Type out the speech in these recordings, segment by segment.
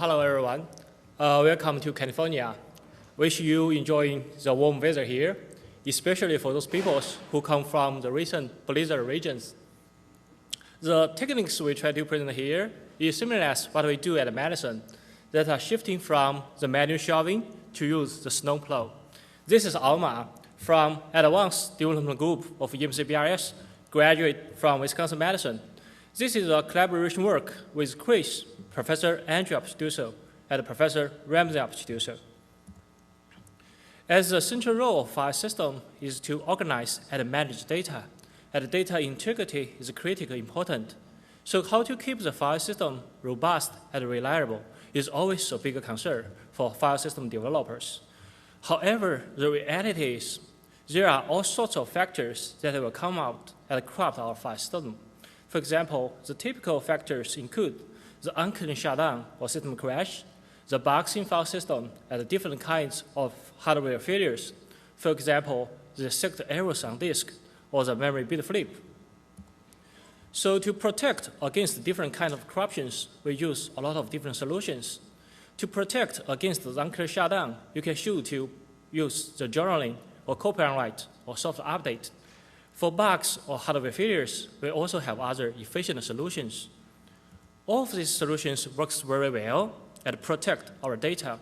Hello everyone. Welcome to California. Wish you enjoying the warm weather here, especially for those people who come from the recent blizzard regions. The techniques we try to present here is similar as what we do at Madison, that are shifting from the manual shoving to use the snowplow. This is Alma from Advanced Development Group of EMC-BRS, graduate from Wisconsin-Madison. This is a collaboration work with Chris, Professor Andrea Arpaci-Dusseau, and Professor Remzi Arpaci-Dusseau. As the central role of file system is to organize and manage data, and data integrity is critically important. So how to keep the file system robust and reliable is always a bigger concern for file system developers. However, the reality is there are all sorts of factors that will come out and corrupt our file system. For example, the typical factors include the unclean shutdown or system crash, the bugs in file system, and different kinds of hardware failures. For example, the sector errors on disk or the memory bit flip. So to protect against different kinds of corruptions, we use a lot of different solutions. To protect against the unclear shutdown, you can choose to use the journaling or copy-on write or software update. For bugs or hardware failures, we also have other efficient solutions. All of these solutions works very well and protect our data.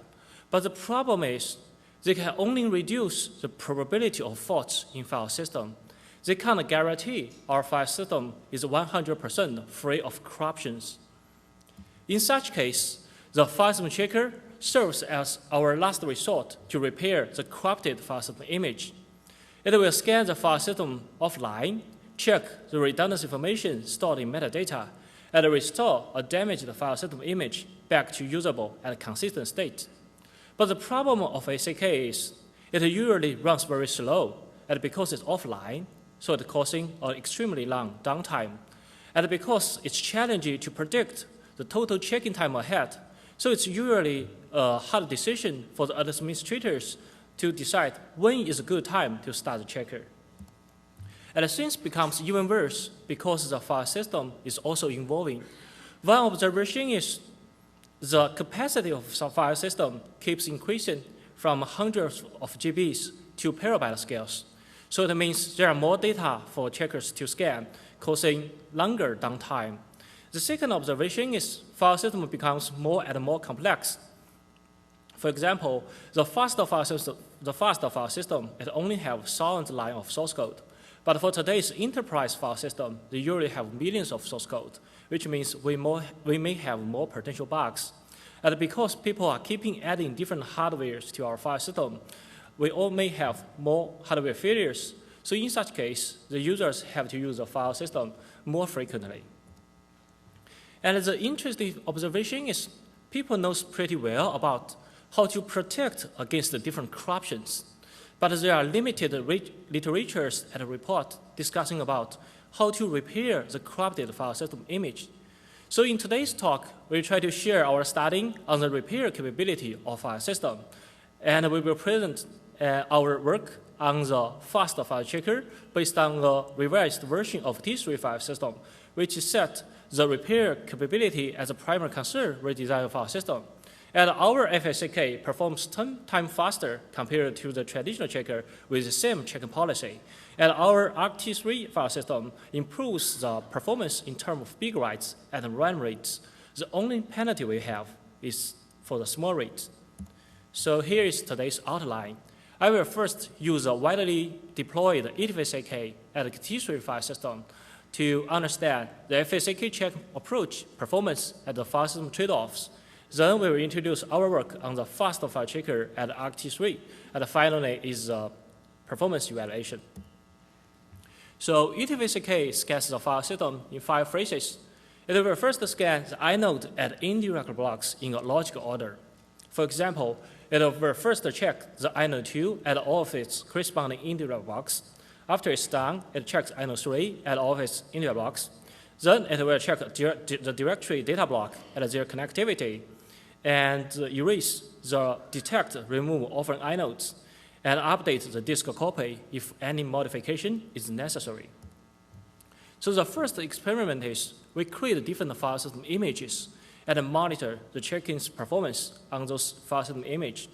But the problem is they can only reduce the probability of faults in file system. They can't guarantee our file system is 100% free of corruptions. In such case, the file system checker serves as our last resort to repair the corrupted file system image. It will scan the file system offline, check the redundant information stored in metadata, and restore a damaged file system image back to usable and consistent state. But the problem of Fsck is it usually runs very slow, and because it's offline, so it's causing an extremely long downtime. And because it's challenging to predict the total checking time ahead, so it's usually a hard decision for the administrators to decide when is a good time to start the checker. And things becomes even worse because the file system is also evolving. One observation is the capacity of the file system keeps increasing from hundreds of GBs to petabyte scales. So that means there are more data for checkers to scan, causing longer downtime. The second observation is file system becomes more and more complex. For example, the faster file system, it only have 1,000 lines of source code. But for today's enterprise file system, they usually have millions of source code, which means we may have more potential bugs. And because people are keeping adding different hardwares to our file system, we all may have more hardware failures. So in such case, the users have to use the file system more frequently. And the interesting observation is people know pretty well about how to protect against the different corruptions. But there are limited literatures and reports discussing about how to repair the corrupted file system image. So in today's talk, we try to share our study on the repair capability of file system. And we will present our work on the fast file checker based on the revised version of T3 file system, which set the repair capability as a primary concern redesign file system. And our Fsck performs 10 times faster compared to the traditional checker with the same checking policy. And our ArcT3 file system improves the performance in terms of big writes and run rates. The only penalty we have is for the small reads. So here is today's outline. I will first use a widely deployed Fsck and T3 file system to understand the Fsck check approach, performance, and the file system trade-offs. Then we will introduce our work on the fast file checker at ArcT3, and finally is performance evaluation. So Fsck scans the file system in 5 phases. It will first scan the inode at indirect blocks in a logical order. For example, it will first check the inode 2 at all of its corresponding indirect blocks. After it's done, it checks inode 3 at all of its indirect blocks. Then it will check the directory data block at their connectivity, and erase the detect, remove offline inodes, and update the disk copy if any modification is necessary. So the first experiment is we create different file system images and monitor the check-in's performance on those file system images.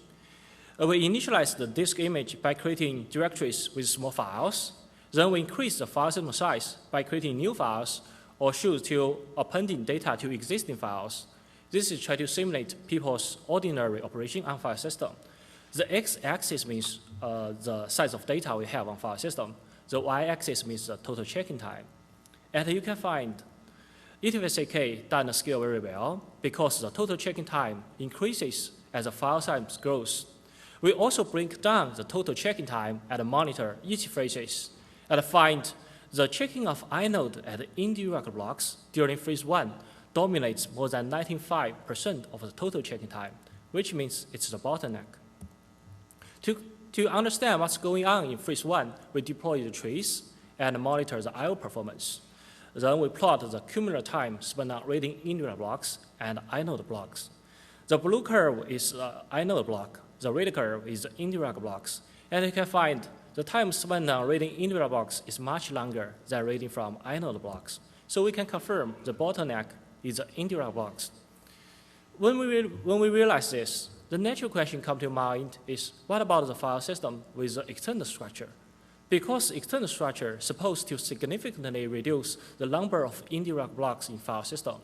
We initialize the disk image by creating directories with small files. Then we increase the file system size by creating new files or choose to appending data to existing files. This is try to simulate people's ordinary operation on file system. The x-axis means the size of data we have on file system. The y-axis means the total check-in time. And you can find ffsck doesn't scale very well because the total check-in time increases as the file size grows. We also break down the total check-in time and monitor each phase and find the checking of inode at indirect blocks during phase 1 dominates more than 95% of the total check-in time, which means it's the bottleneck. To understand what's going on in phase 1, we deploy the trees and monitor the I/O performance. Then we plot the cumulative time spent on reading indirect blocks and inode blocks. The blue curve is the inode block, the red curve is the indirect blocks, and you can find the time spent on reading indirect blocks is much longer than reading from inode blocks. So we can confirm the bottleneck is the indirect blocks. When we realize this, the natural question comes to mind is, what about the file system with the external structure? Because external structure is supposed to significantly reduce the number of indirect blocks in file system.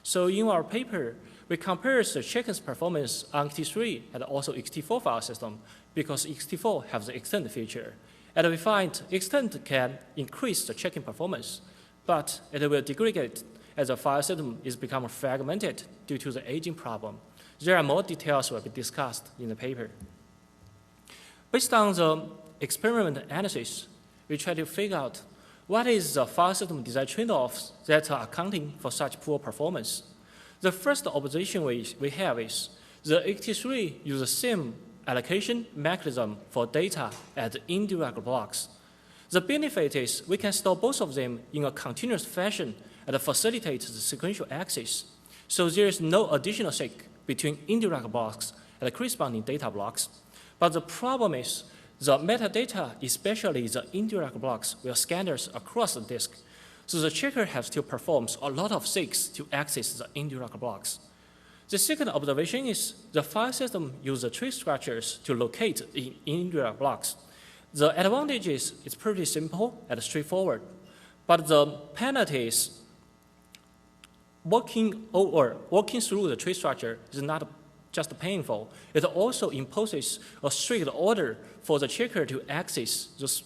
So in our paper, we compare the check-in's performance on ext3 and also ext4 file system because ext4 has the extend feature. And we find extend can increase the check-in performance, but it will degrade as the file system is becoming fragmented due to the aging problem. There are more details will be discussed in the paper. Based on the experiment analysis, we try to figure out what is the file system design trade-offs that are accounting for such poor performance. The first observation we have is the ext3 uses the same allocation mechanism for data as indirect blocks. The benefit is we can store both of them in a continuous fashion and facilitate the sequential access. So there is no additional sync between indirect blocks and the corresponding data blocks. But the problem is the metadata, especially the indirect blocks, will scatter across the disk. So the checker has to perform a lot of seeks to access the indirect blocks. The second observation is the file system uses tree structures to locate in indirect blocks. The advantage is it's pretty simple and straightforward, but the penalty is working through the tree structure is not just painful. It also imposes a strict order for the checker to access those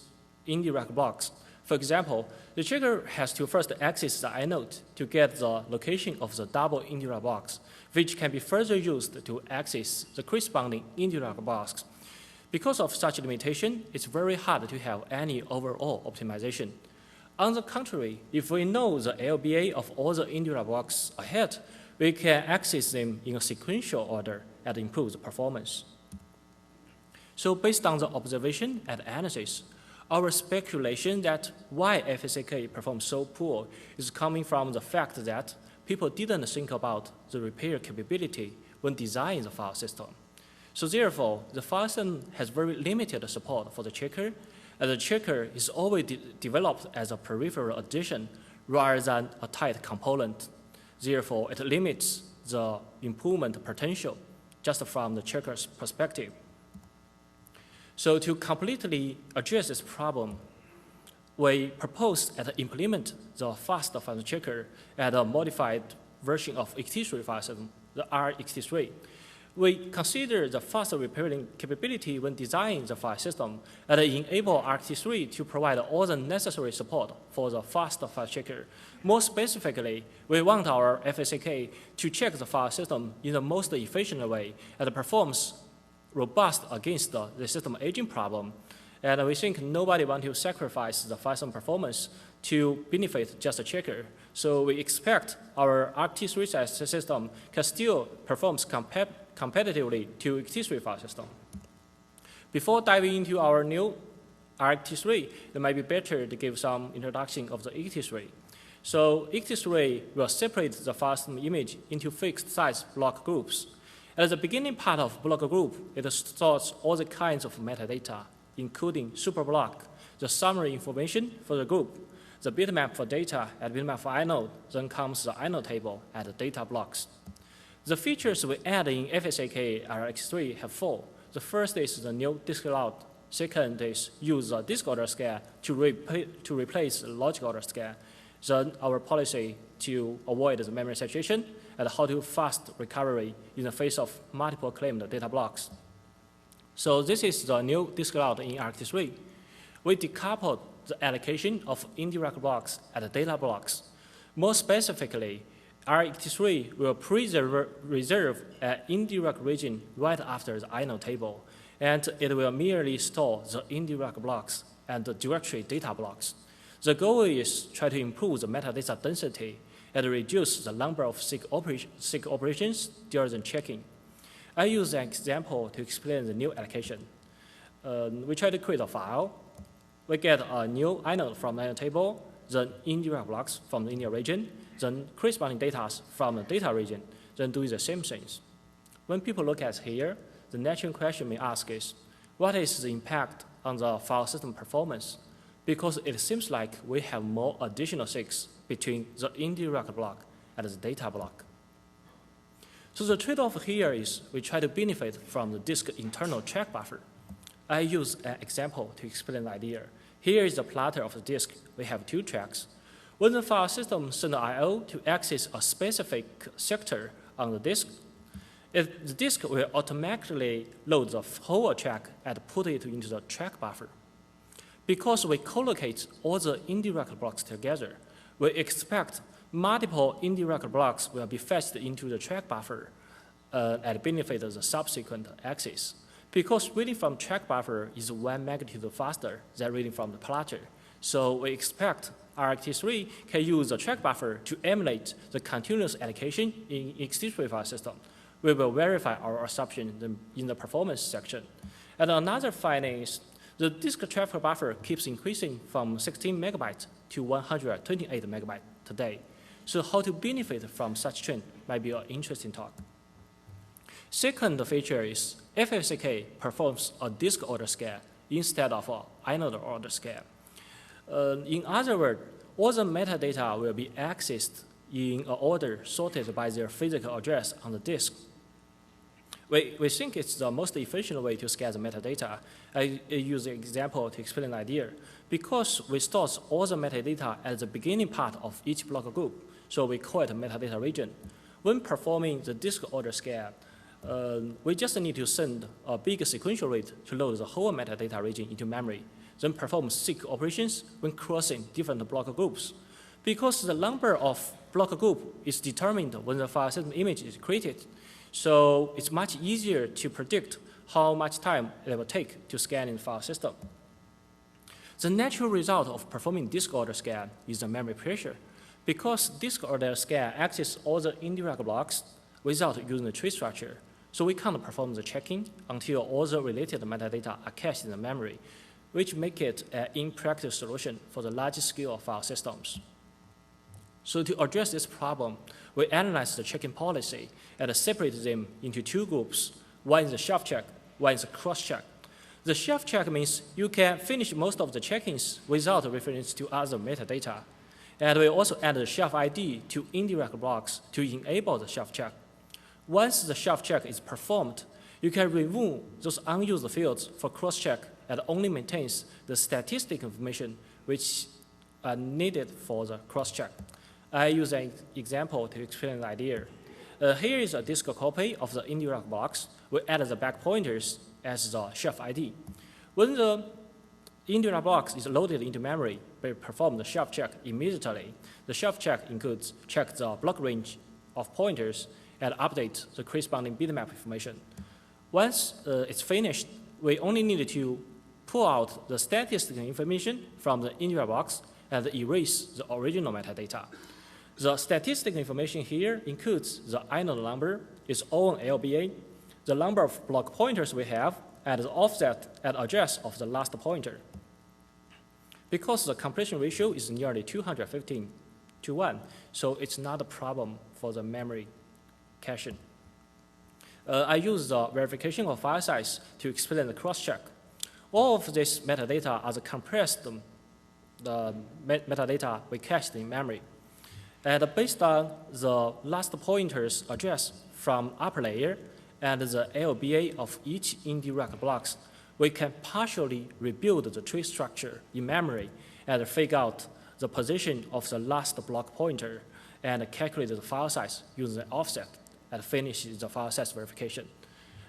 indirect blocks. For example, the checker has to first access the inode to get the location of the double indirect blocks, which can be further used to access the corresponding indirect blocks. Because of such limitation, it's very hard to have any overall optimization. On the contrary, if we know the LBA of all the indirect blocks ahead, we can access them in a sequential order and improve the performance. So based on the observation and analysis, our speculation that why Fsck performs so poor is coming from the fact that people didn't think about the repair capability when designing the file system. So therefore, the file system has very limited support for the checker, and the checker is always developed as a peripheral addition rather than a tight component. Therefore, it limits the improvement potential just from the checker's perspective. So to completely address this problem, we propose and implement the fast file checker and a modified version of ext3 file system, the Rext3. We consider the faster repairing capability when designing the file system and enable Rext3 to provide all the necessary support for the fast file checker. More specifically, we want our Fsck to check the file system in the most efficient way and performs robust against the system aging problem. And we think nobody wants to sacrifice the file system performance to benefit just a checker. So we expect our Rext3 system can still perform competitively to ext3 file system. Before diving into our new Rext3, it might be better to give some introduction of the ext3. So ext3 will separate the file system image into fixed size block groups. At the beginning part of block group, it stores all the kinds of metadata, including superblock, the summary information for the group, the bitmap for data and bitmap for inode, then comes the inode table and the data blocks. The features we add in Fsck RX3 have 4. The first is the new disk layout. Second is use the disk order scale to replace the logic order scale. Then our policy to avoid the memory saturation and how to fast recovery in the face of multiple claimed data blocks. So this is the new disk layout in RX3. We decoupled the allocation of indirect blocks and data blocks. More specifically, RX3 will reserve an indirect region right after the inode table, and it will merely store the indirect blocks and the directory data blocks. The goal is try to improve the metadata density and reduce the number of Sck operations during checking. I use an example to explain the new allocation. We try to create a file. We get a new inode from the inode table, then indirect blocks from the indirect region, then corresponding data from the data region, then do the same things. When people look at here, the natural question may ask is, what is the impact on the file system performance? Because it seems like we have more additional Scks between the indirect block and the data block. So the trade-off here is we try to benefit from the disk internal track buffer. I use an example to explain the idea. Here is the platter of the disk. We have 2 tracks. When the file system sends I/O to access a specific sector on the disk, the disk will automatically load the whole track and put it into the track buffer. Because we collocate all the indirect blocks together, we expect multiple indirect blocks will be fetched into the track buffer and benefit the subsequent access. Because reading from track buffer is 1 magnitude faster than reading from the platter, so we expect RX3 can use the track buffer to emulate the continuous allocation in X3 file system. We will verify our assumption in the performance section. And another finding is the disk track buffer keeps increasing from 16 megabytes to 128 megabytes today. So how to benefit from such trend might be an interesting talk. Second feature is Fsck performs a disk order scale instead of an inode order scale. In other words, all the metadata will be accessed in an order sorted by their physical address on the disk. We think it's the most efficient way to scale the metadata. I use an example to explain the idea. Because we store all the metadata at the beginning part of each block group, so we call it a metadata region. When performing the disk order scale, we just need to send a big sequential read to load the whole metadata region into memory, then perform Sck operations when crossing different block groups. Because the number of block group is determined when the file system image is created, so it's much easier to predict how much time it will take to scan in the file system. The natural result of performing disk order scan is the memory pressure. Because disk order scan accesses all the indirect blocks without using the tree structure, so we can't perform the checking until all the related metadata are cached in the memory, which make it an impractical solution for the large scale of file systems. So to address this problem, we analyze the checking policy and separate them into 2 groups. One is the shelf check, one is a cross check. The shelf check means you can finish most of the checkings without reference to other metadata. And we also add the shelf ID to indirect blocks to enable the shelf check. Once the shelf check is performed, you can remove those unused fields for cross check and only maintains the statistic information which are needed for the cross check. I use an example to explain the idea. Here is a disk copy of the indirect blocks. We add the back pointers as the shelf ID. When the indirect blocks is loaded into memory, we perform the shelf check immediately. The shelf check includes check the block range of pointers and update the corresponding bitmap information. Once it's finished, we only need to pull out the statistical information from the indirect blocks and erase the original metadata. The statistical information here includes the inode number, its own LBA, the number of block pointers we have, and the offset and address of the last pointer. Because the completion ratio is nearly 215 to 1, so it's not a problem for the memory caching. I use the verification of file size to explain the cross-check. All of this metadata are the compressed metadata we cached in memory. And based on the last pointer's address from upper layer and the LBA of each indirect blocks, we can partially rebuild the tree structure in memory and figure out the position of the last block pointer and calculate the file size using the offset and finish the file size verification.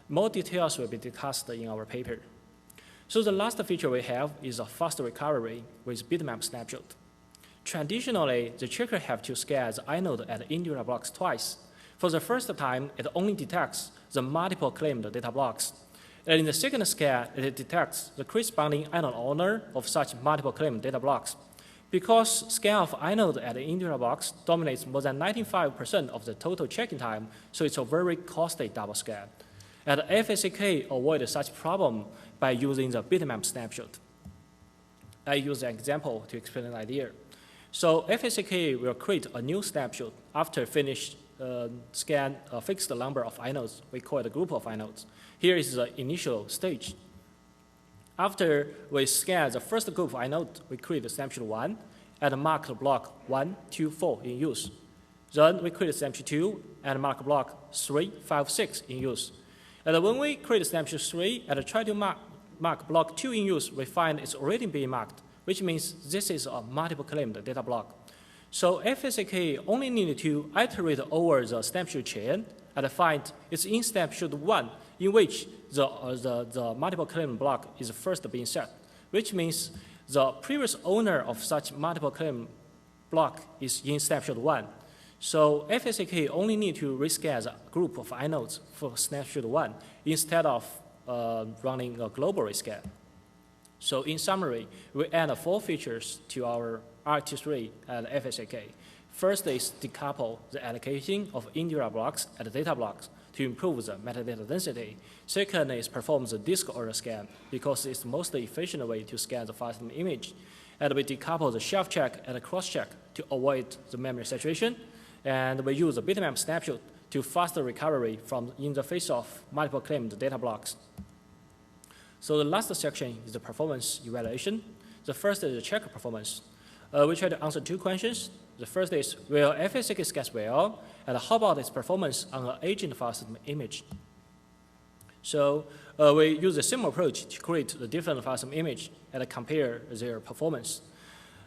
More details will be discussed in our paper. So the last feature we have is a fast recovery with Bitmap snapshot. Traditionally, the checker have to scan the inode at indirect blocks twice. For the first time, it only detects the multiple claimed data blocks. And in the second scan, it detects the corresponding inode owner of such multiple claimed data blocks. Because scan of inode at the indirect blocks dominates more than 95% of the total checking time, so it's a very costly double scan. And Fsck avoids such problem by using the Bitmap snapshot. I use an example to explain the idea. So Fsck will create a new snapshot after finish scan a fixed number of inodes. We call it a group of inodes. Here is the initial stage. After we scan the first group of inodes, we create snapshot 1 and mark the block 1, 2, 4 in use. Then we create snapshot 2 and mark block 3, 5, 6 in use. And when we create snapshot 3 and try to mark block 2 in use, we find it's already being marked, which means this is a multiple claimed data block. So Fsck only need to iterate over the snapshot chain and find it's in snapshot 1 in which the multiple claim block is first being set, which means the previous owner of such multiple claim block is in snapshot 1. So Fsck only need to rescan the group of inodes for snapshot 1 instead of running a global rescan. So in summary, we add 4 features to our RT3 and Fsck. First is decouple the allocation of indirect blocks and data blocks to improve the metadata density. Second is perform the disk order scan because it's the most efficient way to scan the file system image. And we decouple the shelf check and cross-check to avoid the memory saturation. And we use the Bitmap snapshot to faster recovery from in the face of multiple claimed data blocks. So the last section is the performance evaluation. The first is the checker performance. We try to answer 2 questions. The first is, will Fsck scans well, and how about its performance on an agent file system image? So we use a similar approach to create the different file system image and compare their performance.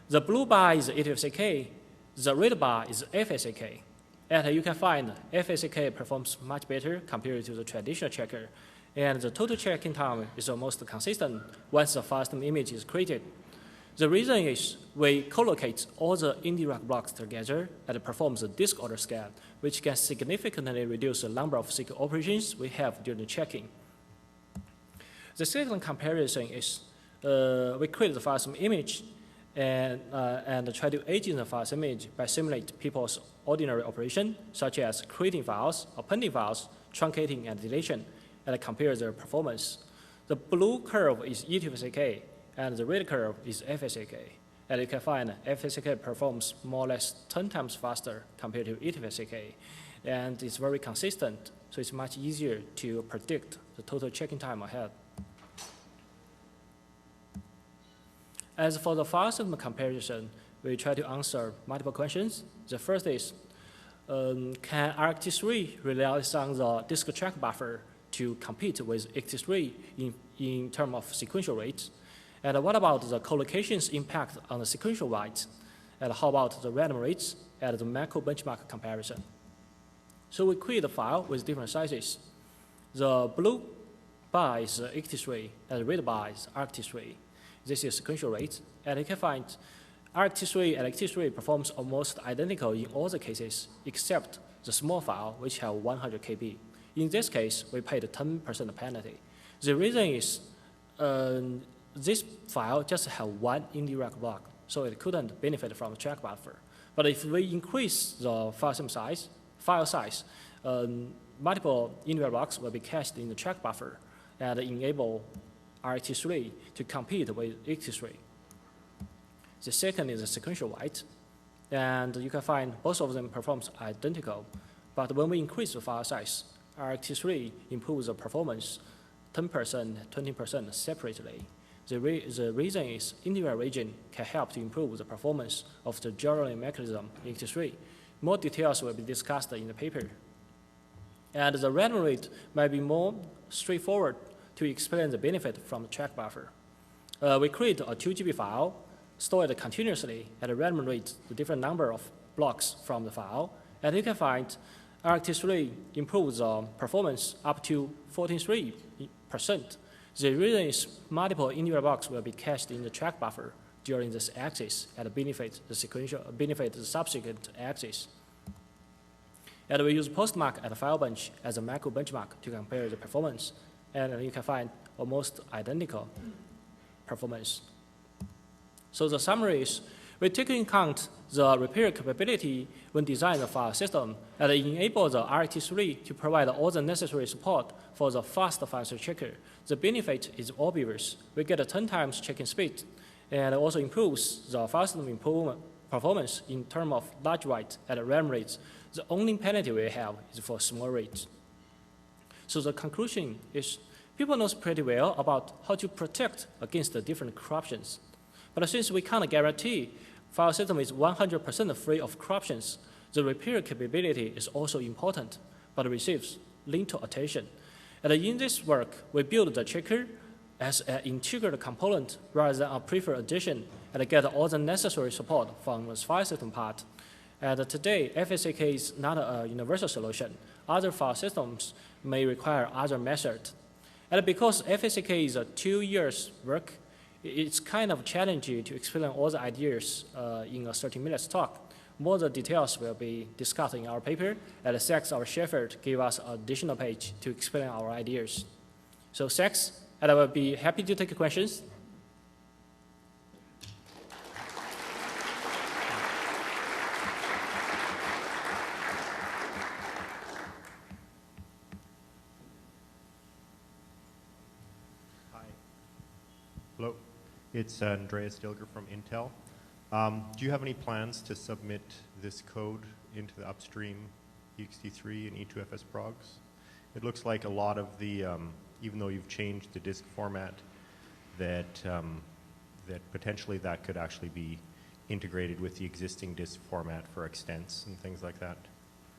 The blue bar is Fsck, the red bar is Fsck. And you can find Fsck performs much better compared to the traditional checker. And the total checking time is almost consistent once the file system image is created. The reason is we collocate all the indirect blocks together and perform the disk order scan, which can significantly reduce the number of SQL operations we have during the checking. The second comparison is we create the file system image and try to agent the file system image by simulate people's ordinary operation, such as creating files, appending files, truncating, and deletion, and compare their performance. The blue curve is Fsck, and the red curve is Fsck. And you can find Fsck performs more or less 10 times faster compared to Fsck. And it's very consistent, so it's much easier to predict the total checking time ahead. As for the file system comparison, we try to answer multiple questions. The first is, can RT3 rely on the disk track buffer to compete with XT3 in terms of sequential rates? And what about the collocation's impact on the sequential write? And how about the random rates and the macro benchmark comparison? So we create a file with different sizes. The blue bar is XT3, and the red bar is RT3. This is sequential rate. And you can find RT3 and XT3 performs almost identical in all the cases, except the small file, which have 100 KB. In this case, we paid a 10% penalty. The reason is this file just have 1 indirect block, so it couldn't benefit from the track buffer. But if we increase the file size, multiple indirect blocks will be cached in the track buffer and enable RT3 to compete with XT3. The second is the sequential write, and you can find both of them performs identical. But when we increase the file size, RT3 improves the performance 10%, 20% separately. The reason is indirect region can help to improve the performance of the journaling mechanism in X3. More details will be discussed in the paper. And the random read might be more straightforward to explain the benefit from the track buffer. We create a 2 GB file, store it continuously, and random read the different number of blocks from the file. And you can find RT3 improves the performance up to 43%. The reason is multiple indirect blocks will be cached in the track buffer during this axis and benefit the subsequent axis. And we use postmark and file bench as a macro benchmark to compare the performance. And you can find almost identical performance. So the summary is, we take into account the repair capability when designing the file system and enable the RT3 to provide all the necessary support for the fast file checker. The benefit is obvious. We get a 10 times checking speed, and it also improves the file system performance in terms of large write and RAM rates. The only penalty we have is for small rates. So the conclusion is, people know pretty well about how to protect against the different corruptions. But since we can't guarantee file system is 100% free of corruptions, the repair capability is also important, but receives little attention. And in this work, we build the checker as an integral component rather than a peripheral addition, and get all the necessary support from the file system part. And today, Fsck is not a universal solution. Other file systems may require other methods. And because Fsck is a 2 years work, it's kind of challenging to explain all the ideas in a 30 minutes talk. More the details will be discussed in our paper, and Sachs, our Shepherd, gave us an additional page to explain our ideas. So Sachs, and I will be happy to take questions. Hello, it's Andrea from Intel. Do you have any plans to submit this code into the upstream ext3 and E2FS progs? It looks like a lot of the, even though you've changed the disk format, that potentially that could actually be integrated with the existing disk format for extents and things like that.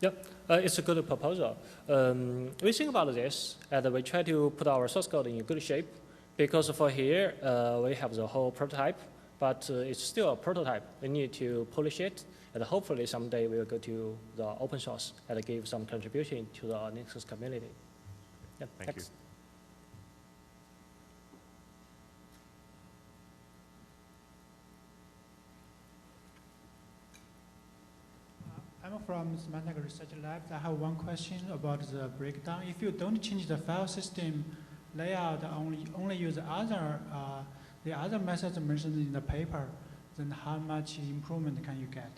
Yep, it's a good proposal. We think about this, and we try to put our source code in a good shape. Because for here, we have the whole prototype, but it's still a prototype. We need to polish it, and hopefully someday we will go to the open source and give some contribution to the Nexus community. Yep, Thank you. I'm from Semantic Research Lab. I have one question about the breakdown. If you don't change the file system layout, only use the other methods mentioned in the paper, then how much improvement can you get?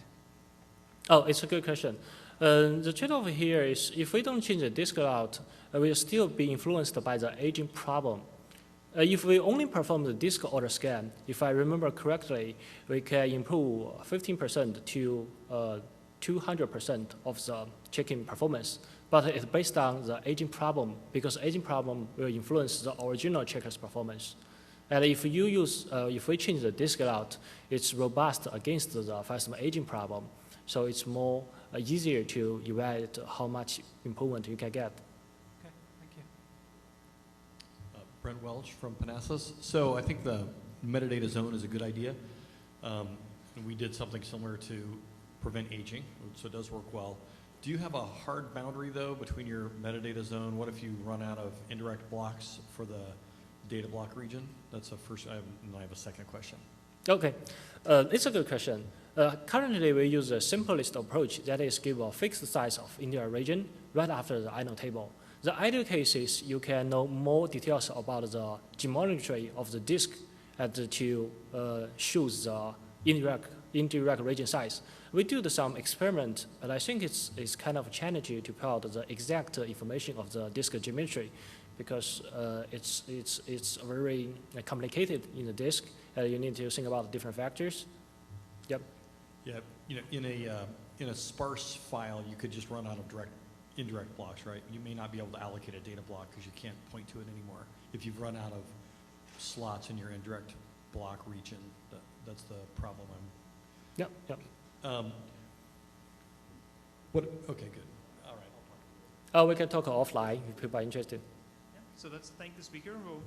Oh, it's a good question. The trade-off here is if we don't change the disk layout, we'll still be influenced by the aging problem. If we only perform the disk order scan, if I remember correctly, we can improve 15% to 200% of the checking performance. But it's based on the aging problem, because aging problem will influence the original checker's performance. And if you use, if we change the disk layout, it's robust against the file system aging problem. So it's more easier to evaluate how much improvement you can get. Okay, thank you. Brent Welch from Panasas. So I think the metadata zone is a good idea. And we did something similar to prevent aging, so it does work well. Do you have a hard boundary, though, between your metadata zone? What if you run out of indirect blocks for the data block region? That's the first, and I have a second question. Okay, it's a good question. Currently, we use the simplest approach, that is give a fixed size of indirect region right after the idle table. The ideal case is you can know more details about the geometry of the disk and to choose the indirect region size. We do some experiment, but I think it's kind of challenging to pull out the exact information of the disk geometry, because it's very complicated in the disk. You need to think about different factors. Yep. Yeah, you know, in a sparse file, you could just run out of indirect blocks, right? You may not be able to allocate a data block because you can't point to it anymore if you've run out of slots in your indirect block region. That's the problem I'm. Yep, yep. Okay, good. All right. Oh, we can talk offline if people are interested. Yeah. So let's thank the speaker who